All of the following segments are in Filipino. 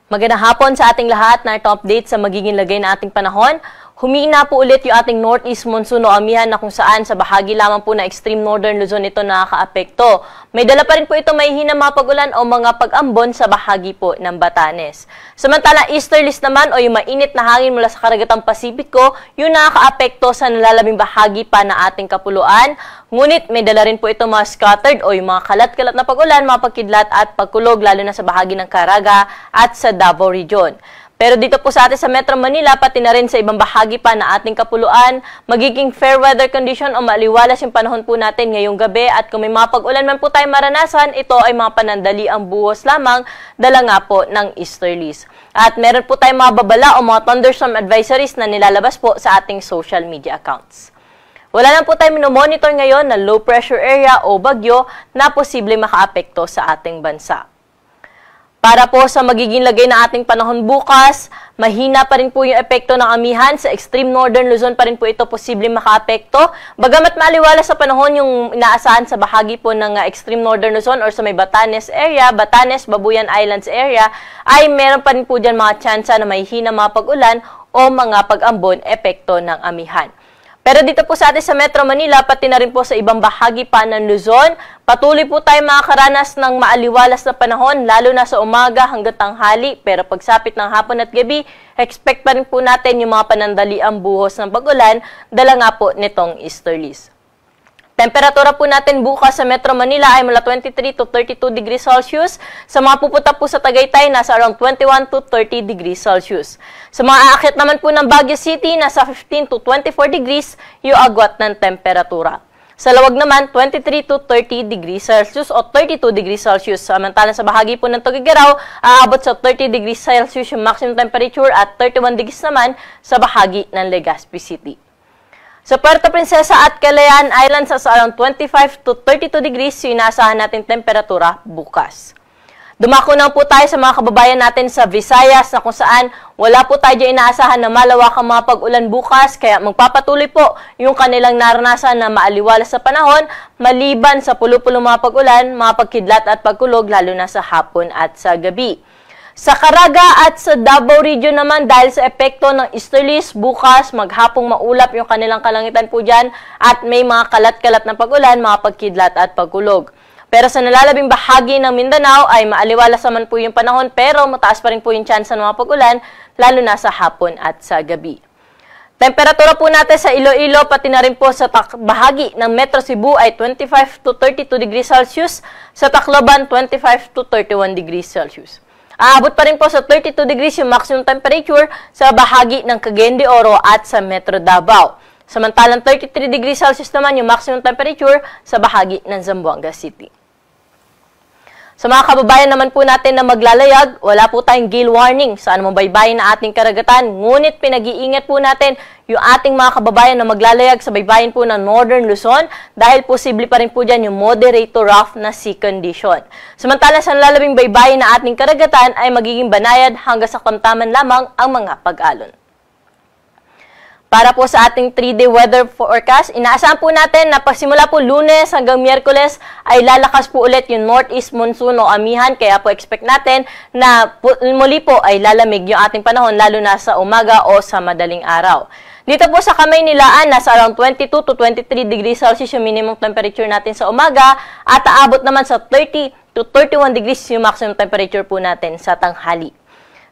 Magandang hapon sa ating lahat na ito update sa magiging lagay na ating panahon. Humina po ulit yung ating northeast monsoon o amihan na kung saan sa bahagi lamang po na extreme northern Luzon ito nakakaapekto. May dala pa rin po ito may hinang mga pag-ulan o mga pag-ambon sa bahagi po ng Batanes. Samantala, easterlies naman o yung mainit na hangin mula sa karagatang Pasipiko, yung nakakaapekto sa nalalabing bahagi pa na ating kapuluan. Ngunit may dala rin po ito mga scattered o yung mga kalat-kalat na pag-ulan, mga pagkidlat at pagkulog lalo na sa bahagi ng Caraga at sa Davao Region. Pero dito po sa atin sa Metro Manila, pati na rin sa ibang bahagi pa na ating kapuluan, magiging fair weather condition o maliwalas yung panahon po natin ngayong gabi. At kung may mga pag-ulan man po tayo maranasan, ito ay mga panandaliang buhos lamang, dala nga po ng easterlies. At meron po tayong mga babala o mga thunderstorm advisories na nilalabas po sa ating social media accounts. Wala lang po tayo minomonitor ngayon na low pressure area o bagyo na posibleng makaapekto sa ating bansa. Para po sa magiging lagay na ating panahon bukas, mahina pa rin po yung epekto ng amihan. Sa extreme northern Luzon pa rin po ito posibleng makaapekto. Bagamat maaliwala sa panahon yung inaasahan sa bahagi po ng extreme northern Luzon or sa may Batanes area, Batanes, Babuyan Islands area, ay meron pa rin po dyan mga tsansa na may hina mga pag-ulan o mga pag-ambon epekto ng amihan. Pero dito po sa atin sa Metro Manila, pati na rin po sa ibang bahagi pa ng Luzon, patuloy po tayo makakaranas ng maaliwalas na panahon, lalo na sa umaga hanggang tanghali. Pero pagsapit ng hapon at gabi, expect pa rin po natin yung mga panandaliang buhos ng pag-ulan, dala nga po nitong easterlies. Temperatura po natin bukas sa Metro Manila ay mula 23 to 32 degrees Celsius. Sa mga pupunta po sa Tagaytay, nasa around 21 to 30 degrees Celsius. Sa mga aakyat naman po ng Baguio City, nasa 15 to 24 degrees yung agwat ng temperatura. Sa Lawag naman, 23 to 30 degrees Celsius o 32 degrees Celsius. Samantalang sa bahagi po ng Tuguegarao, aabot sa 30 degrees Celsius yung maximum temperature at 31 degrees naman sa bahagi ng Legazpi City. Sa Puerto Princesa at Calayan Islands, sa around 25 to 32 degrees yung inaasahan natin temperatura bukas. Dumako na po tayo sa mga kababayan natin sa Visayas na kung saan wala po tayo dyan inaasahan na malawakang mga pag-ulan bukas, kaya magpapatuloy po yung kanilang naranasan na maaliwalas sa panahon maliban sa pulo-pulo mga pag-ulan, mga pagkidlat at pagkulog lalo na sa hapon at sa gabi. Sa Caraga at sa Davao Region naman, dahil sa epekto ng easterlies, bukas maghapong maulap yung kanilang kalangitan po dyan at may mga kalat-kalat na pag-ulan, mga pagkidlat at pagkulog. Pero sa nalalabing bahagi ng Mindanao ay maaliwalas naman po yung panahon pero mataas pa rin po yung chance ng mga pag-ulan, lalo na sa hapon at sa gabi. Temperatura po natin sa Iloilo pati na rin po sa bahagi ng Metro Cebu ay 25 to 32 degrees Celsius, sa Tacloban 25 to 31 degrees Celsius. Aabot pa rin po sa 32 degrees yung maximum temperature sa bahagi ng Cagayan de Oro at sa Metro Davao. Samantalang 33 degrees Celsius naman yung maximum temperature sa bahagi ng Zamboanga City. Sa mga kababayan naman po natin na maglalayag, wala po tayong gale warning sa anumang baybayin na ating karagatan. Ngunit pinag-iingat po natin yung ating mga kababayan na maglalayag sa baybayin po ng Northern Luzon dahil posible pa rin po dyan yung moderate to rough na sea condition. Samantala sa nalalabing baybayin na ating karagatan ay magiging banayad hanggang sa tamtaman lamang ang mga pag-alon. Para po sa ating 3-day weather forecast, inaasahan po natin na pagsimula po Lunes hanggang Miyerkules ay lalakas po ulit yung northeast monsoon o amihan. Kaya po expect natin na muli po ay lalamig yung ating panahon lalo na sa umaga o sa madaling araw. Dito po sa Kamaynilaan, nasa around 22 to 23 degrees Celsius yung minimum temperature natin sa umaga at aabot naman sa 30 to 31 degrees yung maximum temperature po natin sa tanghali.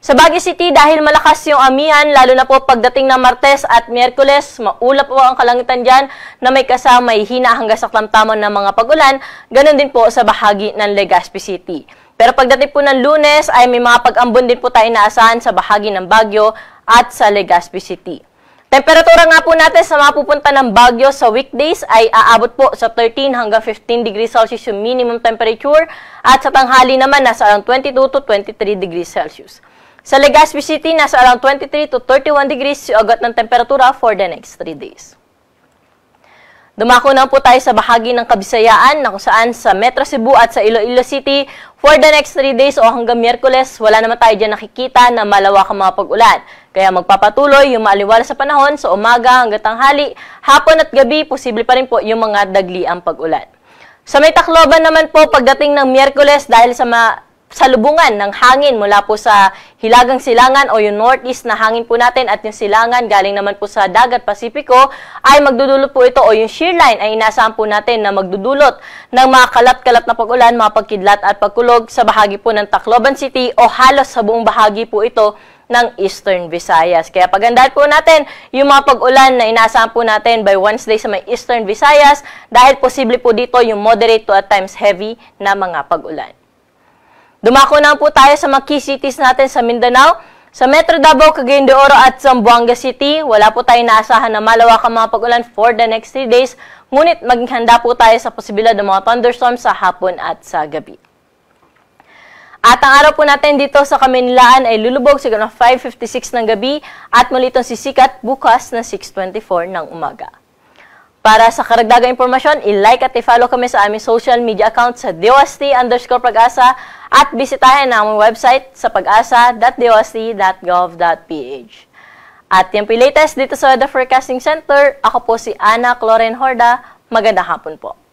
Sa Baguio City, dahil malakas yung amihan, lalo na po pagdating ng Martes at Miyerkules, maulap po ang kalangitan dyan na may kasama may hina hanggang sa tamtamon ng mga pag-ulan, ganun din po sa bahagi ng Legazpi City. Pero pagdating po ng Lunes ay may mga pag-ambon din po tayo inaasahan sa bahagi ng Baguio at sa Legazpi City. Temperatura nga po natin sa mga pupunta ng Baguio sa weekdays ay aabot po sa 13 hanggang 15 degrees Celsius yung minimum temperature at sa tanghali naman nasa around 22 to 23 degrees Celsius. Sa Legazpi City, nasa around 23 to 31 degrees yung agad ng temperatura for the next 3 days. Dumako na po tayo sa bahagi ng Kabisayaan na kung saan sa Metro Cebu at sa Iloilo City for the next 3 days o hanggang Miyerkules, wala naman tayo dyan nakikita na malawakang mga pag-ulan. Kaya magpapatuloy yung maaliwalas sa panahon sa umaga hanggang tanghali, hapon at gabi, posible pa rin po yung mga dagliang pag-ulan. Sa may Tacloban naman po, pagdating ng Miyerkules dahil sa salubungan ng hangin mula po sa hilagang silangan o yung northeast na hangin po natin at yung silangan galing naman po sa dagat Pasipiko ay magdudulot po ito o yung shear line ay inaasahan po natin na magdudulot ng mga kalat-kalat na pag-ulan, mga pagkidlat at pagkulog sa bahagi po ng Tacloban City o halos sa buong bahagi po ito ng Eastern Visayas. Kaya pagandahan po natin yung mga pag-ulan na inaasahan po natin by Wednesday sa may Eastern Visayas dahil posible po dito yung moderate to at times heavy na mga pag-ulan. Dumako na po tayo sa mga key cities natin sa Mindanao. Sa Metro Davao, Cagayan de Oro at Zamboanga City, wala po tayong naasahan na malawakang mga pag-ulan for the next 3 days. Ngunit maging handa po tayo sa posibilidad ng mga thunderstorms sa hapon at sa gabi. At ang araw po natin dito sa Kamaynilaan ay lulubog siguro ng 5:56 ng gabi at muli itong sisikat bukas na 6:24 ng umaga. Para sa karagdagang impormasyon, i-like at i-follow kami sa aming social media account sa DOST_Pag-asa at bisitahin ang aming website sa pag-asa.dost.gov.ph. At yan po yung latest dito sa Weather Forecasting Center. Ako po si Ana Cloren Horda. Magandang hapon po.